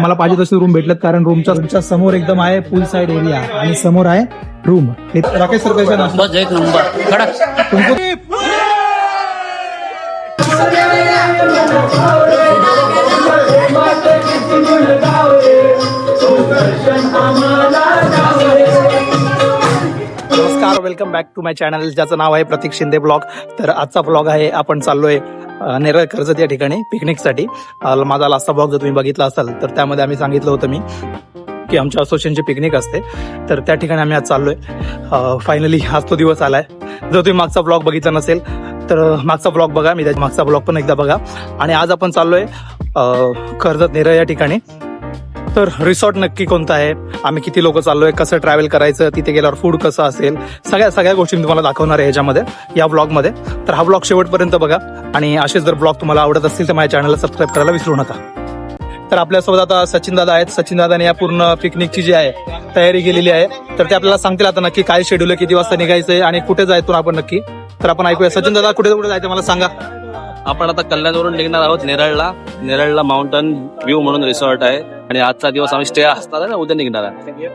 मला पाहिजे तसे रूम भेटलेत कारण रूमच्या समोर एकदम आहे पूल साइड एरिया आणि समोर आहे रूम. हे राकेश सर कैसा नाश्ता? बस एक नंबर कडक. तुमको नमस्कार, welcome back to my channel ज्याचं नाव आहे प्रतीक शिंदे ब्लॉग. तर आजचा ब्लॉग आहे, आपण चाललोय नेरळ कर्जत या ठिकाणी पिकनिकसाठी. माझा लास्टचा ब्लॉग जर तुम्ही बघितला असाल तर त्यामध्ये आम्ही सांगितलं होतं मी की आमच्या असोसिएशनची पिकनिक असते, तर त्या ठिकाणी आम्ही आज चाललोय. फायनली आज तो दिवस आलाय. जर तुम्ही मागचा ब्लॉग बघितला नसेल तर मागचा ब्लॉग बघा, मी त्याच्या मागचा ब्लॉग पण एकदा बघा. आणि आज आपण चाललोय कर्जत नेरळ या ठिकाणी. तर रिसॉर्ट नक्की कोणता आहे, आम्ही किती लोक चाललोय, कसं ट्रॅव्हल करायचं, तिथे गेल्यावर फूड कसं असेल, सगळ्या गोष्टी मी तुम्हाला दाखवणार आहे ह्याच्यामध्ये, या ब्लॉगमध्ये. तर हा ब्लॉग शेवटपर्यंत बघा आणि असेच जर ब्लॉग तुम्हाला आवडत असतील तर माझ्या चॅनलला सबस्क्राईब करायला विसरू नका. तर आपल्यासोबत आता सचिन दादा आहेत. सचिन दादाने या पूर्ण पिकनिकची जी आहे तयारी केलेली आहे, तर ते आपल्याला सांगतील आता नक्की काय शेड्यूल आहे, किती वाजता निघायचंय आणि कुठे जायचं आपण नक्की. तर आपण ऐकूया. सचिन दादा, कुठे जायचं मला सांगा. आपण आता कल्याणवरून निघणार आहोत नेरळला माउंटन व्ह्यू म्हणून रिसॉर्ट आहे आणि आजचा दिवस आम्ही स्टे असणार आहे ना, उद्या निघणार आहे.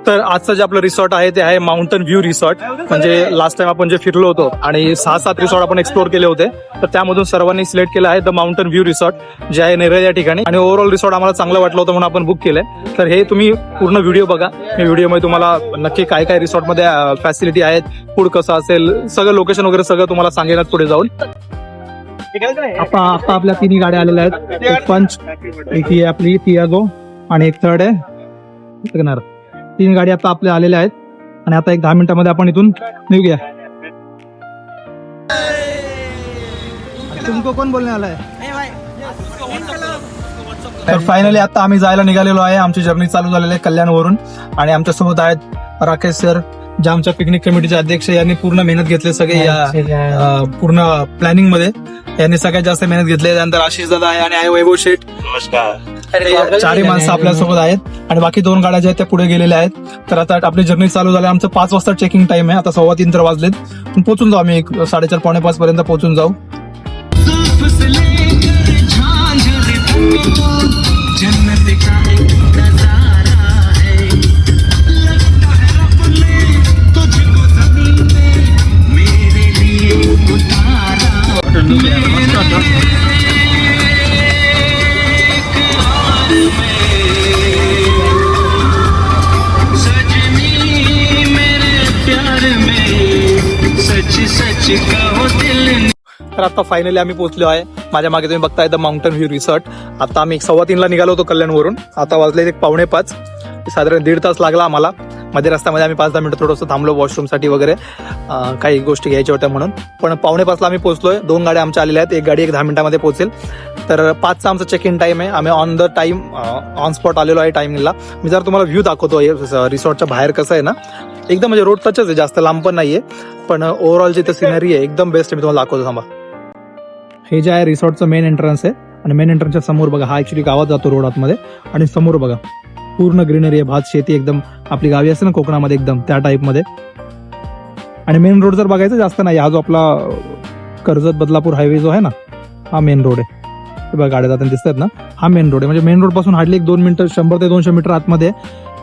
तर आजचं जे आपलं रिसॉर्ट आहे ते आहे माउंटन व्ह्यू रिसॉर्ट. म्हणजे लास्ट टाइम आपण जे फिरलो होतो आणि 6-7 रिसॉर्ट आपण एक्सप्लोर केले होते, तर त्यामधून सर्वांनी सिलेक्ट केलं आहे द माउंटन व्ह्यू रिसॉर्ट जे आहे नेरळ या ठिकाणी. आणि ओव्हरऑल रिसॉर्ट आम्हाला चांगलं वाटलं होतं म्हणून आपण बुक केलंय. तर हे तुम्ही पूर्ण व्हिडिओ बघा. मी व्हिडिओमध्ये तुम्हाला नक्की काय काय रिसॉर्टमध्ये फॅसिलिटी आहेत, फूड कसं असेल, सगळं लोकेशन वगैरे सगळं तुम्हाला सांगेनच पुढे जाऊन. आता आपल्या तिन्ही गाड्या आलेल्या आहेत. एक पंच, एक ही आपली तियागो आणि एक थर्ड आहे. 3 गाडी आता आपल्या आलेल्या आहेत आणि आता एक 10 मिनिटांमध्ये आपण इथून निघूया. तुमको कोण बोलणे आलाय? तर फायनली आता आम्ही जायला निघालेलो आहे. आमची जर्नी चालू झालेली आहे कल्याणवरून आणि आमच्यासोबत आहेत राकेश सर, जे आमच्या पिकनिक कमिटीचे अध्यक्ष. यांनी पूर्ण मेहनत घेतली सगळे या पूर्ण प्लॅनिंग मध्ये, यांनी सगळ्यात जास्त मेहनत घेतली. त्यानंतर आशिष दादा आहे आणि आहे वैभव शेठ. नमस्कार. 4 माणसं आपल्या सोबत आहेत आणि बाकी 2 गाड्या ज्या आहेत त्या पुढे गेलेल्या आहेत. तर आता आपली जर्नी चालू झाली. आमचं 5 वाजता चेकिंग टाइम आहे. आता 3:15 तर वाजलेत. पोहोचून जाऊ आम्ही 4:30-4:45 पर्यंत पोहोचून जाऊ. तर आता फायनली आम्ही पोहोचलो आहे. माझ्या मागे तुम्ही बघताय द माउंटन व्ह्यू रिसॉर्ट. आता आम्ही 3:15 निघालो होतो कल्याणवरून. आता वाजले 4:45. साधारण 1.5 तास लागला आम्हाला. मध्ये रस्त्यामध्ये आम्ही 5-10 मिनिटं थोडंसं थांबलो वॉशरूमसाठी वगैरे, काही गोष्टी घ्यायच्या होत्या म्हणून. पण 4:45 आम्ही पोहोचलोय. 2 गाड्या आमच्या आलेल्या आहेत. एक गाडी 10 मिनिटांमध्ये पोहोचेल. तर 5चा आमचा चेक इन टाइम आहे. आम्ही on the time on spot आलेलो आहे टाइमिंगला. मी जर तुम्हाला व्ह्यू दाखवतो रिसॉर्टच्या बाहेर कसं आहे ना, एकदम म्हणजे रोड टचच आहे, जास्त लांब पण नाहीये. पण ओव्हरऑल जी सिनरी आहे एकदम बेस्ट आहे. मी तुम्हाला दाखवतो, थांबा. हे जे आहे रिसॉर्टचं मेन एंट्रन्स आहे आणि मेन एंट्रन्सच्या समोर बघा, हा ऍक्च्युली गावात जातो रोड आतमध्ये. आणि समोर बघा पूर्ण ग्रीनरी आहे, भात शेती, एकदम आपली गावी असते ना कोकणामध्ये, एकदम त्या टाईप मध्ये. आणि मेन रोड जर बघायचं जास्त नाही, हा जो आपला कर्जत बदलापूर हायवे जो आहे ना, हा मेन रोड आहे. हे बघा गाड्या जाताना दिसतात ना, हा मेन रोड आहे. म्हणजे मेन रोड पासून हार्डली 1-2 मिनिटं, 100 ते 200 मीटर आतमध्ये.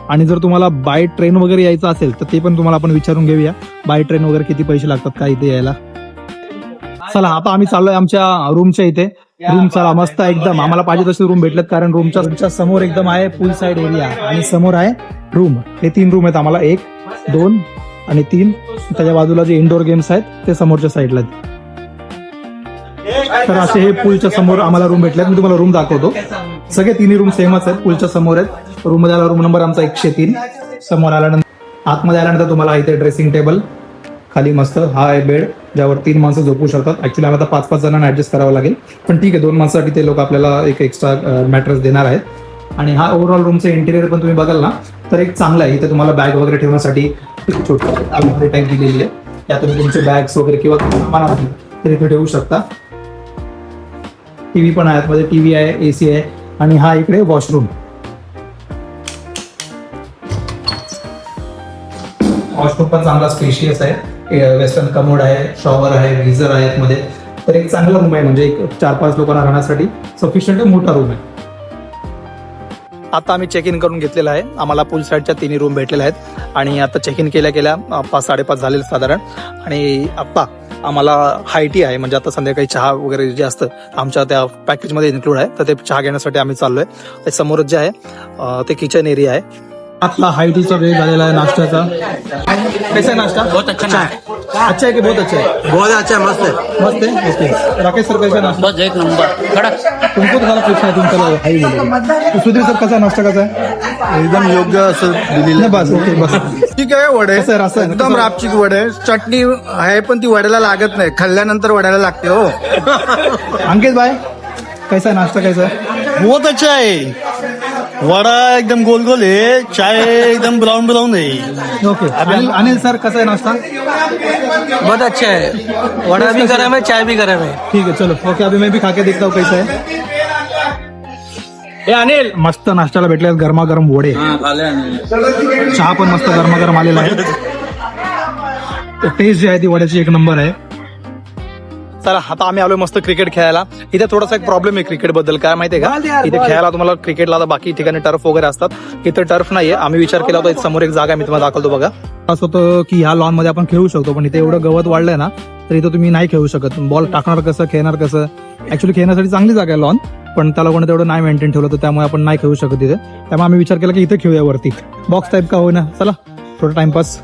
आणि जर तुम्हाला बाय ट्रेन वगैरे यायचं असेल तर ते पण तुम्हाला आपण विचारून घेऊया, बाय ट्रेन वगैरे किती पैसे लागतात काय इथे यायला. चला आता आम्ही चाललोय आमच्या रूमच्या इथे. रूम चला मस्त एकदम, आम्हाला पाहिजे तसे रूम भेटलेत कारण रूमच्या समोर एकदम आहे पूल साइड एरिया आणि समोर आहे रूम. हे 3 रूम आहेत आम्हाला, 1, 2 आणि 3. त्याच्या बाजूला जे इंडोर गेम्स आहेत ते समोरच्या साईडला. तर असे हे पूलच्या समोर आम्हाला रूम भेटलेत. मी तुम्हाला रूम दाखवतो. सगळे 3 रूम सेमच आहेत, पूलच्या समोर आहेत. रूम मध्ये आला रूम नंबर आमचा 103. समोर आल्यानंतर आतमध्ये आल्यानंतर तुम्हाला इथे ड्रेसिंग टेबल, खाली मस्त हा आहे बेड ज्यावर 3 माणसं झोपू शकतात. ऍक्च्युली आम्हाला 5-5 जणांना ऍडजस्ट करावं लागेल, पण ठीक आहे, 2 माणसासाठी ते लोक आपल्याला एक एक्स्ट्रा मॅट्रेस देणार आहेत. आणि हा ओव्हरऑल रूमचं इंटिरियर पण तुम्ही बघाल ना तर एक चांगला आहे. इथे तुम्हाला बॅग वगैरे ठेवण्यासाठी छोटी अलमारी टाईप दिलेली आहे. या तुम्ही तुमचे बॅग्स वगैरे किंवा सामान तर इथे ठेवू शकता. टीव्ही पण आहे आतमध्ये, टीव्ही आहे, AC आहे. आणि हा इकडे वॉशरूम. वॉशरूम पण चांगला स्पेशियस आहे. वेस्टर्न कमोड आहे, शॉवर आहे, गीझर आहे आतमध्ये. तर एक चांगला रूम आहे, म्हणजे एक 4-5 लोकांना राहण्यासाठी सफिशियंट मोठा रूम आहे. आता आम्ही चेक इन करून घेतलेलं आहे. आम्हाला पूल साईडच्या 3 रूम भेटलेल्या आहेत आणि आता चेक इन केल्या 5-5:30 झालेलं साधारण. आणि आत्ता आम्हाला हाय टी आहे, म्हणजे आता संध्याकाळी चहा वगैरे जे असतं आमच्या त्या पॅकेजमध्ये इन्क्लूड आहे. तर ते चहा घेण्यासाठी आम्ही चाललोय. ते समोरच जे आहे ते किचन एरिया आहे. आपला हाई टीचा वेळ झालेला आहे नाश्त्याचा. कैसा नाश्ता? बहुत अच्छा अच्छा है कि बहुत अच्छा है? बहुत अच्छा है, मस्त है. मस्त है. ओके. राकेश सर कैसा नाश्ता? बस एक नंबर कडक. तुमको तो झाला प्रश्न आहे तुमचा हाई बोलले. सुधीर सर कसा नाश्ता कसा आहे? एकदम योग्य असं दिलेलं नाही बस ओके बस. ठीक आहे. वडे कसं आहे, रस्सा आहे? एकदम रापचिक वडे. चटणी आहे पण ती वड्याला लागत नाही, खाल्ल्यानंतर वड्याला लागते. हो. अंकित भाई कैसा है नाश्ता कैसा है? बहुत अच्छा है. वड़ा एकदम गोल गोल है, चाय एकदम ब्राउन ब्राउन है. ओके. अनिल सर कसा है नाश्ता? बहुत अच्छा है. वड़ा भी गरम है, चाय भी गरम है. ठीक है चलो ओके. अभी मैं भी खा के देखता हूँ कैसा है. हे अनिल मस्त नाश्त्याला भेटले गरमागरम वडे. चहा पण मस्त गरमागरम आलेला आहे. टेस्ट जी आहे ती वड्याची एक नंबर आहे. चला आता आम्ही आलोय मस्त क्रिकेट खेळायला. इथे थोडासा एक प्रॉब्लेम आहे क्रिकेट बद्दल. काय माहितीये का, इथे खेळायला तुम्हाला क्रिकेटला आता बाकी ठिकाणी टर्फ वगैरे असतात, इथे टर्फ नाहीये. आम्ही विचार केला होता, समोर एक जागा मी तुम्हाला दाखवतो बघा. असं होतं की ह्या लॉन मध्ये आपण खेळू शकतो, पण इथे एवढं गवत वाढलंय ना तर इथं तुम्ही नाही खेळू शकत. बॉल टाकणार कसं, खेळणार कसं. ऍक्च्युली खेळण्यासाठी चांगली जागा आहे लॉन, पण त्या लोकांनी तेवढं नाही मेंटेन ठेवलं, तर त्यामुळे आपण नाही खेळू शकत इथे. त्यामुळे आम्ही विचार केला की इथे खेळूया वरती, बॉक्स टाईप का होईना. चला थोडं टाइमपास,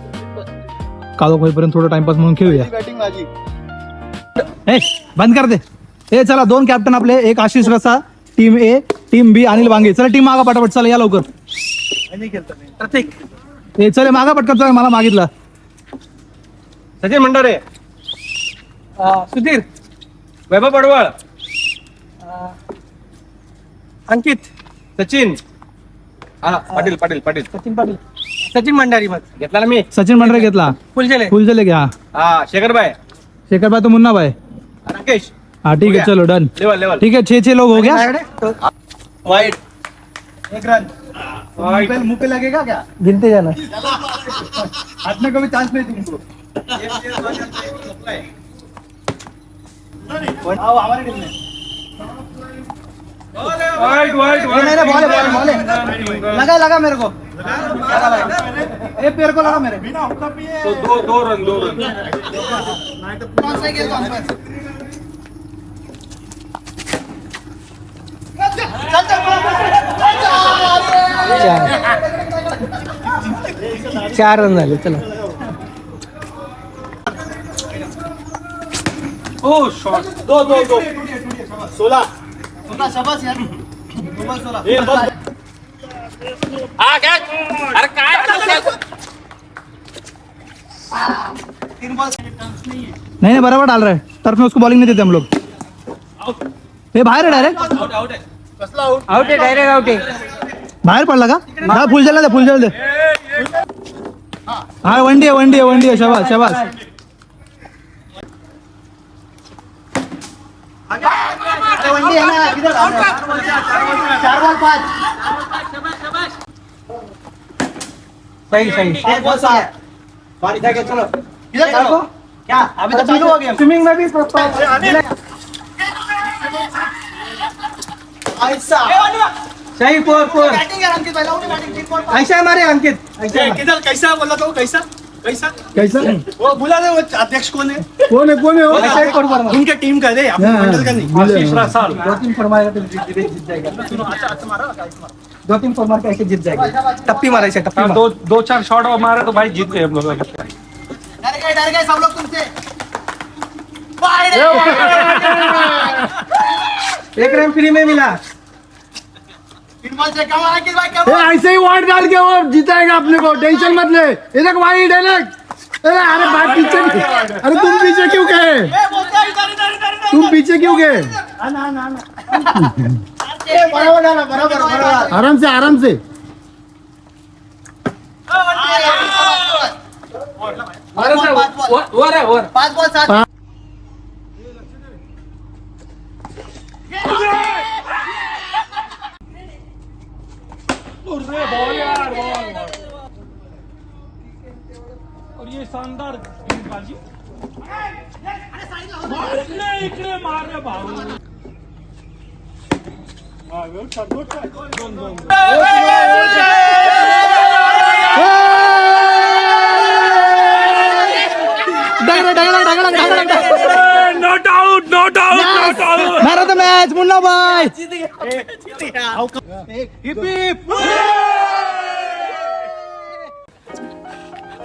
काळोख होईपर्यंत थोडं टाइमपास म्हणून खेळूया. ए बंद कर दे. ए चला 2 कॅप्टन आपले, एक आशिष रसा टीम ए, टीम बी अनिल वांगे. चला टीम मागा पटापट, चला या लवकर. ए चले मागा पटकन, चला मला मागितला. सचिन मंडारे, सुधीर, वैभव पडवळ, अंकित, सचिन, पाटील पाटील पाटील सचिन पाटील, सचिन मंडारी. मग घेतला ना मी. सचिन मंडरे घेतला. फुलझले घ्या. हा शेखर भाई, शेखर भाई तो मुन्ना भाई. राकेश. हाँ ठीक है चलो डन. Level level. ठीक है 6 लोग हो गया. वाइड. एक रन. मुंह पे लगेगा क्या? गिनते जाना. हाथ में कभी चांस नहीं तुमको. आओ हमारी टीम में. वाइड वाइड लगा मेरे को. ये पैर को लगा मेरे. तो दो रन. कौन सा खेल कौन सा? चार रन झाले. चला. ओ शॉट. दो 16 शाबाश यार. 16 नहीं बराबर डाल रहा है. टर्फ में उसको बॉलिंग नहीं देते हम लोग. ये बाहर है डायरेक्ट. आउट है. डायरेक्ट आउट है. बाहेर पडला का? हा फुल जल दे. हा वनडी आहे. शाबाश शाबाश. वनडी है ना. किधर 4 बॉल 5. सही. 1 बॉल 7. बारी जाके चलो. किधर चलो क्या? अभी तो चालू हो गया. स्विमिंग में भी ऐसा सही. फोर बैटिंग है अंकित भाई. लाउडी बैटिंग 3 बॉल 5. ऐसा हमारे अंकित. किधर कैसा बोला तो कैसा कैसा वो बुला दे. वो अध्यक्ष कौन है? कोण आहे ऐसा एक करो बार. उनके टीम का दे, अपने मंडल का नहीं. आशीष रसाल 2-3 फोर मारेगा तो जीत जाएगा. 2-3 फोर मार के ऐसे जीत जाएगा. टप्पी मारायचे. टप्पी मार. 2-4 शॉट मारा तो भाई जीत गए हम लोग. डर गए सब लोग तुमसे. एक रन फ्री में मिला. 3 बॉल से कम आ अंकित भाई. कम ऐसे ही वाइड डाल के वो जीतेगा अपने को. टेंशन मत ले. इधर वाइड है ना. अरे बात पीछे. अरे तुम पीछे क्यों गए? तुम पीछे क्यों गए? बराबर. आराम से. वर है वर. 5 बॉल 7. और ये शानदार गेंदबाजी. इकडे मार रे भाऊ. Not out not out not out man of the match Munna बाय.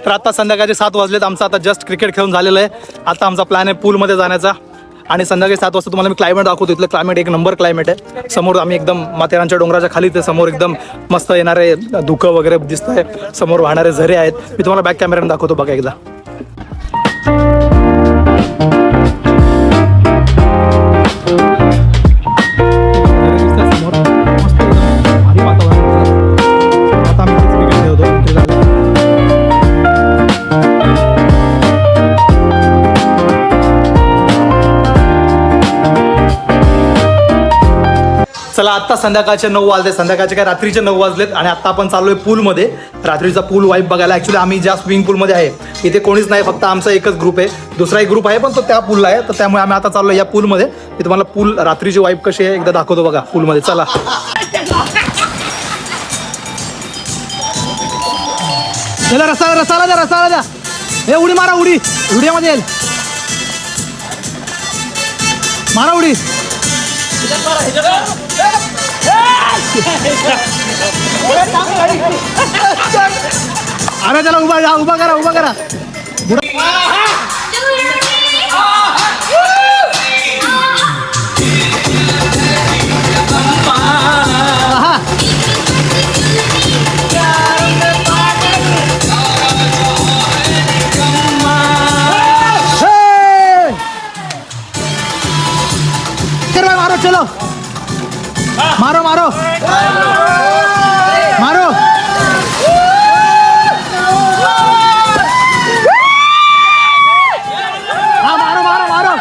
तर आता संध्याकाळचे 7 वाजलेत. आमचं आता जस्ट क्रिकेट खेळून झालेलं आहे. आता आमचा प्लॅन आहे पूलमध्ये जाण्याचा आणि संध्याकाळी 7 वाजता तुम्हाला मी क्लायमेट दाखवतो. इथलं क्लायमेट एक नंबर क्लायमेट आहे. समोर आम्ही एकदम माथेरानच्या डोंगराच्या खाली ते समोर एकदम मस्त येणारे धुकं वगैरे दिसतंय. समोर वाहणारे झरे आहेत. मी तुम्हाला बॅक कॅमेऱ्याने दाखवतो बघा एकदा. चला आता संध्याकाळचे 9 वाजले. संध्याकाळचे काय रात्रीचे 9 वाजलेत आणि आता आपण चाललोय पूलमध्ये. रात्रीचा पूल वाईब बघायला. ऍक्च्युली आम्ही ज्या स्विमिंग पूलमध्ये आहे इथे कोणीच नाही, फक्त आमचा एकच ग्रुप आहे. दुसरा एक ग्रुप आहे पण तो त्या पूलला आहे. तर त्यामुळे आम्ही आता चाललोय या पूलमध्ये. मी तुम्हाला पूल रात्रीची वाईब कशी आहे एकदा दाखवतो बघा पूलमध्ये. चला रसाला द्या. हे उडी मारा. उडी व्हिडिओमध्ये येईल. मारा उडी. अरे त्याला उभा करा. मारो चलो. मारो मारो मारो. हाँ मारो मारो मारो.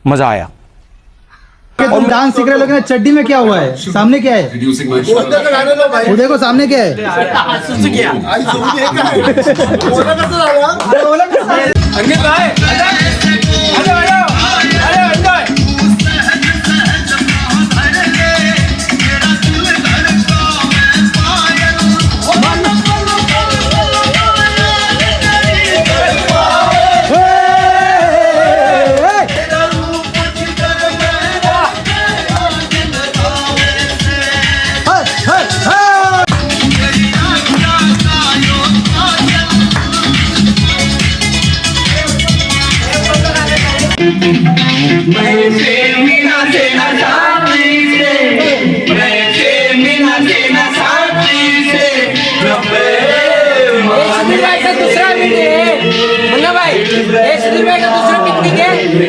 मजा आया. तुम डांस सीख रहे हो लेकिन चड्डी में क्या हुआ है? सामने क्या है? वो देखो सामने क्या है? अंकित भाई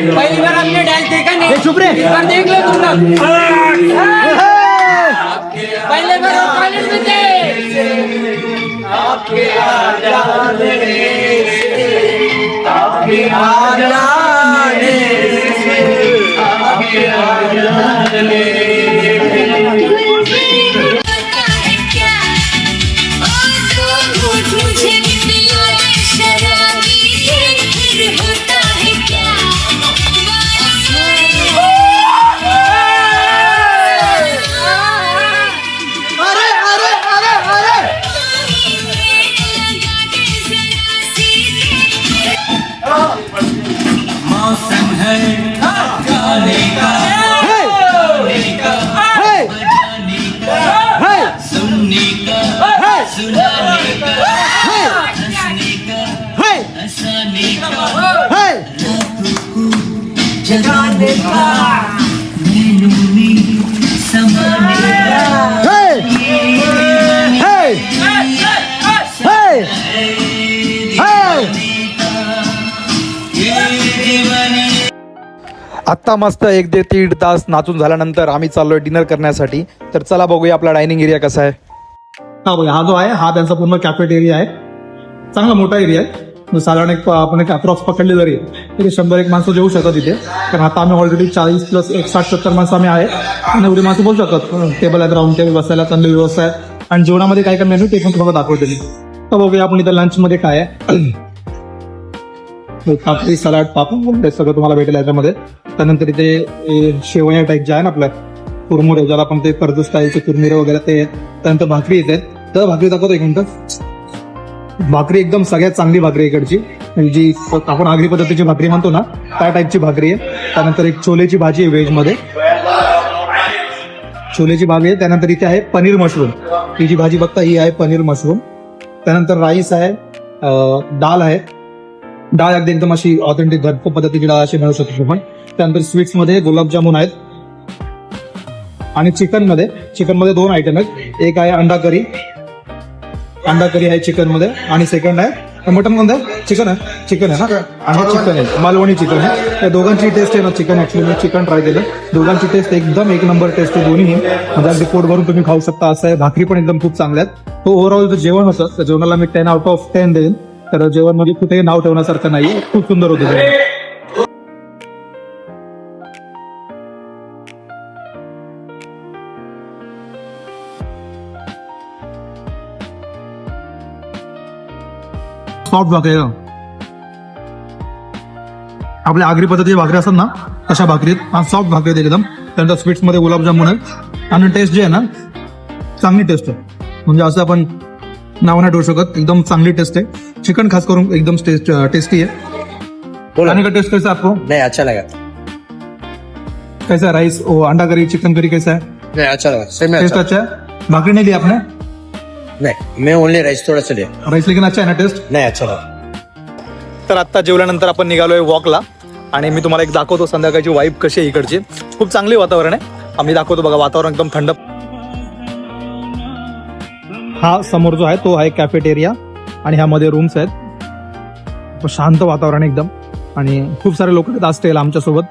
पहली बार हमने डांस देखा नहीं. चुप रे. इस बार देख लो तुम लोग. पहले बार हम कॉलेज में थे. आत्ता मस्त 1 ते 1.5 तास नाचून झाल्यानंतर आम्ही चाललोय डिनर करण्यासाठी. तर चला बघूया आपला डायनिंग एरिया कसा आहे. हा बघा, हा जो आहे हा त्यांचा पूर्ण कॅफेटेरिया आहे. चांगला मोठा एरिया आहे. साधारण आपण एक अप्रॉक्स पकडली जरी तरी 100-1 माणसं जेवू शकतात इथे. कारण आता आम्ही ऑलरेडी 40 प्लस 60-70 माणसं आम्ही आहे आणि एवढी माणसं बोलू शकतात. टेबल आहेत, राऊंड टेबल बसायला चांगली व्यवस्था आहे. आणि जेवणामध्ये काय काय मेनू ते पण तुम्हाला दाखवते. तर बघूया आपण इथं लंचमध्ये काय आहे. काकडी, सलाड, पापड सगळं तुम्हाला भेटेल याच्यामध्ये. त्यानंतर इथे शेवया टाईप जे आहे ना आपलं कुरमुरे, ज्याला आपण ते कर्ज स्टाईलचे कुरमुरे वगैरे ते. त्यानंतर भाकरी येते. तर भाकरी दाखवतो एक मिनिट. भाकरी एकदम सगळ्यात चांगली भाकरी इकडची, जी आपण आगरी पद्धतीची भाकरी म्हणतो ना त्या टाईपची भाकरी आहे. त्यानंतर एक छोलेची भाजी आहे व्हेजमध्ये, छोलेची भाजी आहे. त्यानंतर इथे आहे पनीर मशरूम, ही जी भाजी बघता ही आहे पनीर मशरूम. त्यानंतर राईस आहे, डाळ आहे. डाळ अगदी एकदम अशी ऑथेंटिक घरपोच पद्धतीची डाळ अशी मिळू शकतो आपण. त्यानंतर स्वीट्समध्ये गुलाबजामुन आहेत. आणि चिकनमध्ये 2 आयटम आहेत. एक आहे अंडा करी आहे चिकनमध्ये, आणि सेकंड आहे मटन कोणतं आहे, चिकन आहे ना, आणि चिकन आहे मालवणी चिकन आहे. त्या दोघांची टेस्ट आहे ना, चिकन ऍक्च्युली मी चिकन ट्राय केलं, दोघांची टेस्ट एकदम 1 नंबर टेस्ट आहे दोन्ही. म्हणजे अगदी पोट भरून तुम्ही खाऊ शकता असं आहे. भाकरी पण एकदम खूप चांगल्या आहेत. तो ओव्हरऑल जो जेवण होतं त्या जेवणाला मी 10 आउट ऑफ 10 देईन. तर जेवण मध्ये कुठेही नाव ठेवण्यासारखं नाही, खूप सुंदर होतं जेवण. सॉफ्ट भाकरी आपल्या आगरी पद्धतीची भाकरी असतात ना तशा भाकरीत सॉफ्ट भाकरी आहेत एकदम. त्यानंतर स्वीट्समध्ये गुलाबजामुन आहेत. आणि टेस्ट जी आहे ना चांगली टेस्ट आहे, म्हणजे असं आपण नाव नाही ठेवू शकत, एकदम चांगली टेस्ट आहे. चिकन खास करून एकदम टेस्टी है. खाने का टेस्ट कैसा है आपको? नहीं, अच्छा लगा. कैसा है राइस, अंडा करी, चिकन करी कैसा है? नहीं, अच्छा लगा. सही में टेस्ट अच्छा. अच्छा है. भाकरी नहीं ली आपने? नहीं, मैं ओनली राइस थोड़ा सा लिया. राइस लेकिन अच्छा है ना टेस्ट? नहीं, अच्छा लगा. तर आत्ता जेवल्यानंतर आपण निघालोय वॉकला. आणि मी तुम्हाला एक दाखवतो संध्याकाळची वाईब कशी आहे इकडची. खूप चांगली वातावरण आहे. आम्ही दाखवतो बघा, वातावरण एकदम थंड. हा समोर जो आहे तो आहे कॅफेटेरिया, आणि ह्यामध्ये रूम्स आहेत. शांत वातावरण एकदम, आणि खूप सारे लोक आहेत आज स्टेला आमच्यासोबत.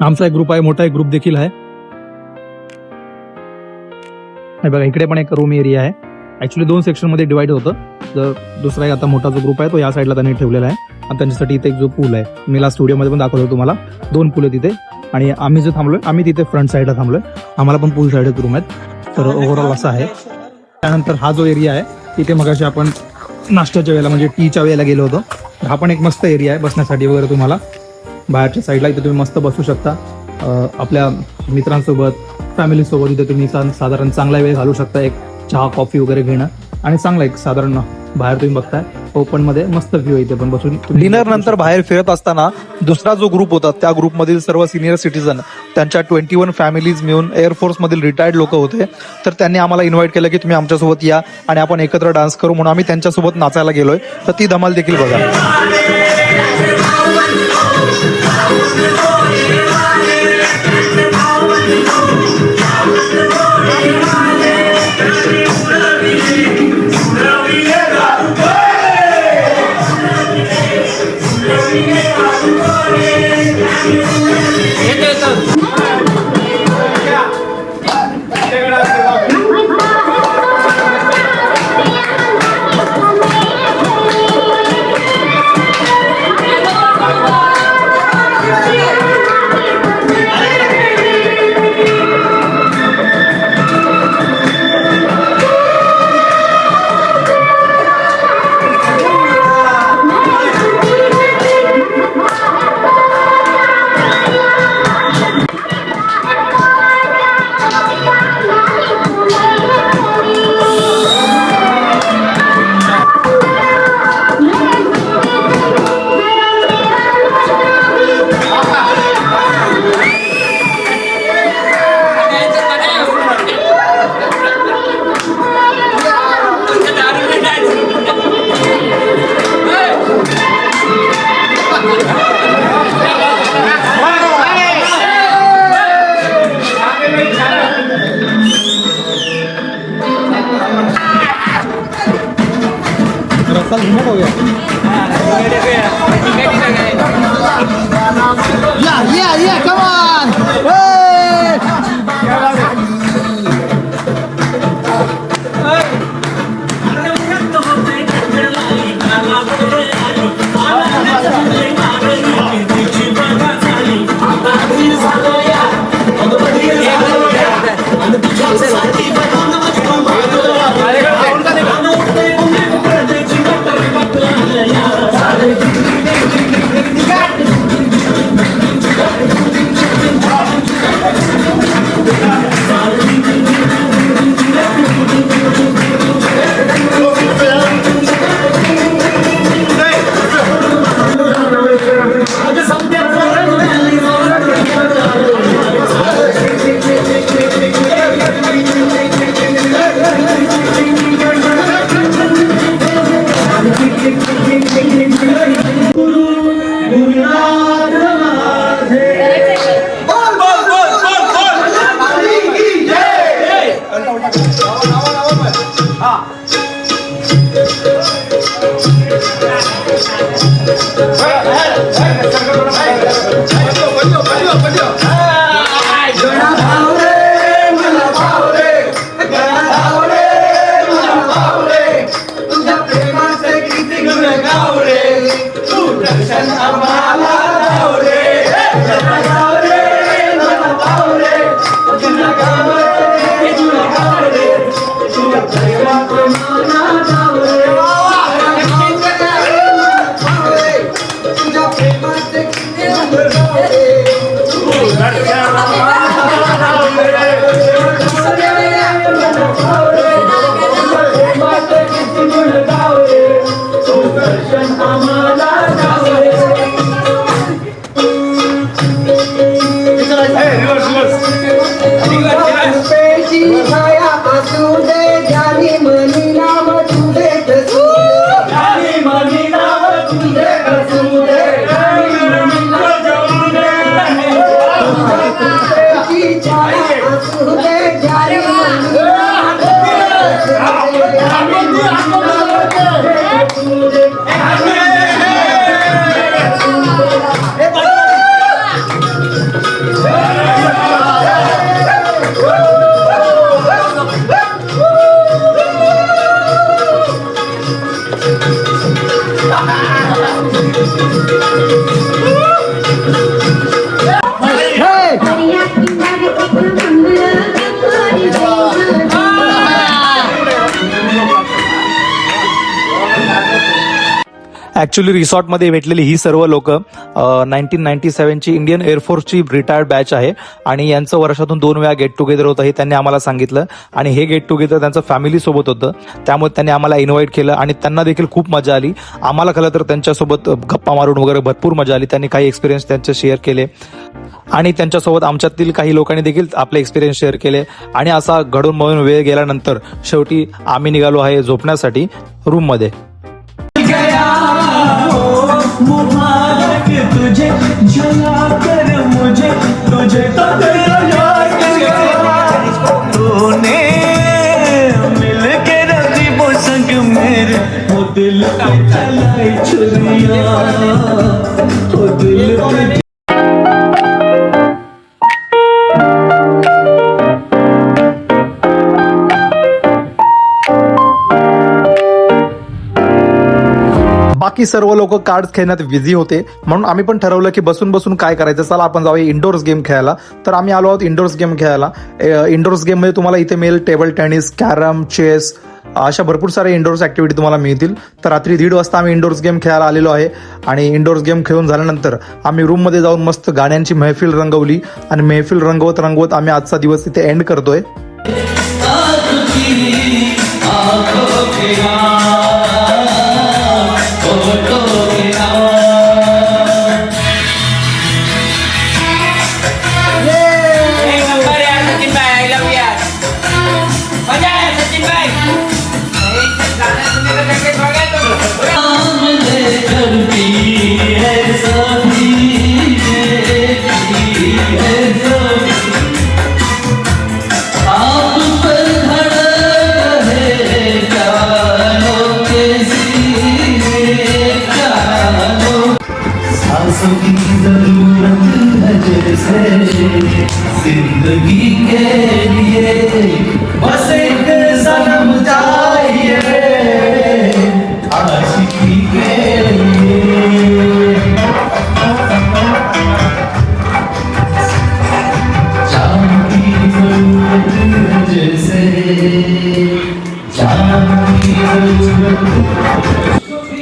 आमचा एक ग्रुप आहे, मोठा एक ग्रुप देखील आहे. हे बघा इकडे पण एक रूम एरिया आहे. ऍक्च्युली 2 सेक्शन मध्ये डिवाइड होतं. जर दुसरा एक आता मोठा जो ग्रुप आहे तो या साईडला त्यांनी ठेवलेला आहे. आणि त्यांच्यासाठी इथे एक जो पूल आहे, मी लास्ट स्टुडिओमध्ये पण दाखवतो तुम्हाला, 2 पूल आहे तिथे. आणि आम्ही जे थांबलोय आम्ही तिथे फ्रंट साईडला थांबलोय, आम्हाला पण पूल साईड रूम आहेत. तर ओव्हरऑल असं आहे. त्यानंतर हा जो एरिया आहे तिथे मगाशी आपण नाश्त्याच्या वेळेला म्हणजे टीच्या वेळेला गेलो होतो. हा पण एक मस्त एरिया आहे बसण्यासाठी वगैरे. तुम्हाला बाहेरच्या साईडला इथे तुम्ही मस्त बसू शकता आपल्या मित्रांसोबत, फॅमिलीसोबत. इथे तुम्ही साधारण चांगला वेळ घालू शकता, एक चहा कॉफी वगैरे घेणं. आणि चांगला एक साधारण बाहेर तुम्ही बघताय ओपन मध्ये मस्त व्ह्यू इथे पण बसून. डिनर नंतर बाहेर फिरत असताना दुसरा जो ग्रुप होता त्या ग्रुपमधील सर्व सिनियर सिटीजन, त्यांच्या 21 फॅमिलीज मिळून एअरफोर्स मधील रिटायर्ड लोक होते. तर त्यांनी आम्हाला इन्व्हाइट केलं की तुम्ही आमच्यासोबत या आणि आपण एकत्र डान्स करू, म्हणून आम्ही त्यांच्यासोबत नाचायला गेलोय. तर ती धमाल देखील बघा. ॲक्च्युली रिसॉर्टमध्ये भेटलेली ही सर्व लोक 1997ची इंडियन एअरफोर्सची रिटायर्ड बॅच आहे आणि यांचं वर्षातून 2 वेळा गेट टुगेदर होतं हे त्यांनी आम्हाला सांगितलं आणि हे गेट टुगेदर त्यांचं फॅमिलीसोबत होतं त्यामुळे त्यांनी आम्हाला इन्व्हाइट केलं आणि त्यांना देखील खूप मजा आली. आम्हाला खरं तर त्यांच्यासोबत गप्पा मारून वगैरे भरपूर मजा आली. त्यांनी काही एक्सपिरियन्स त्यांचे शेअर केले आणि त्यांच्यासोबत आमच्यातील काही लोकांनी देखील आपले एक्सपिरियन्स शेअर केले आणि असा घडून मळून वेळ गेल्यानंतर शेवटी आम्ही निघालो आहे झोपण्यासाठी रूममध्ये. तुझे जला कर मुझे तुझे तो तूने मिल के रखी संग मेरे वो दिल पे चलाई छुरिया वो दिल पे बाकी सर्व लोक कार्ड खेळण्यात बिझी होते म्हणून आम्ही पण ठरवलं की बसून बसून काय करायचं, चला आपण जाऊया इंडोर्स गेम खेळायला. तर आम्ही आलो आहोत इंडोर्स गेम खेळायला. इंडोर्स गेममध्ये तुम्हाला इथे मिळेल टेबल टेनिस, कॅरम, चेस अशा भरपूर सारे इंडोर्स ऍक्टिव्हिटी तुम्हाला मिळतील. तर रात्री 1:30 वाजता आम्ही इंडोर्स गेम खेळायला आलेलो आहे आणि इंडोर्स गेम खेळून झाल्यानंतर आम्ही रूममध्ये जाऊन मस्त गाण्यांची महफिल रंगवली आणि महफिल रंगवत रंगवत आम्ही आजचा दिवस इथे एंड करतोय. एक नंबर यार सचिन भाई, I love you यार. मजा आया सचिन भाई. एक गाना सुनने का कैसे हो गया जिंदगी के लिए बस एक सनम चाहिए आशिकी के लिए जान की जरूरत जैसे जान की जरूरत.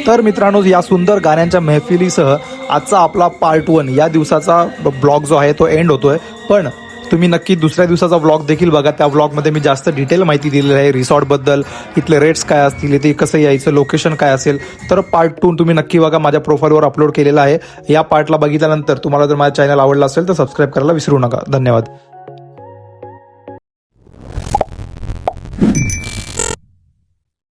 तर मित्रांनो, या सुंदर गाण्यांच्या महफिलीसह आजचा आपला पार्ट 1 या दिवसाचा ब्लॉग जो आहे तो एंड होतोय. पण तुम्ही नक्की दुसऱ्या दिवसाचा व्लॉग देखील बघा. त्या व्लॉगमध्ये मी जास्त डिटेल माहिती दिलेली आहे रिसॉर्टबद्दल, इथले रेट्स काय असतील, इथे कसं यायचं, लोकेशन काय असेल. तर पार्ट 2 तुम्ही नक्की बघा, माझ्या प्रोफाईलवर अपलोड केलेला आहे. या पार्टला बघितल्यानंतर तुम्हाला जर माझ्या चॅनल आवडला असेल तर सबस्क्राईब करायला विसरू नका. धन्यवाद.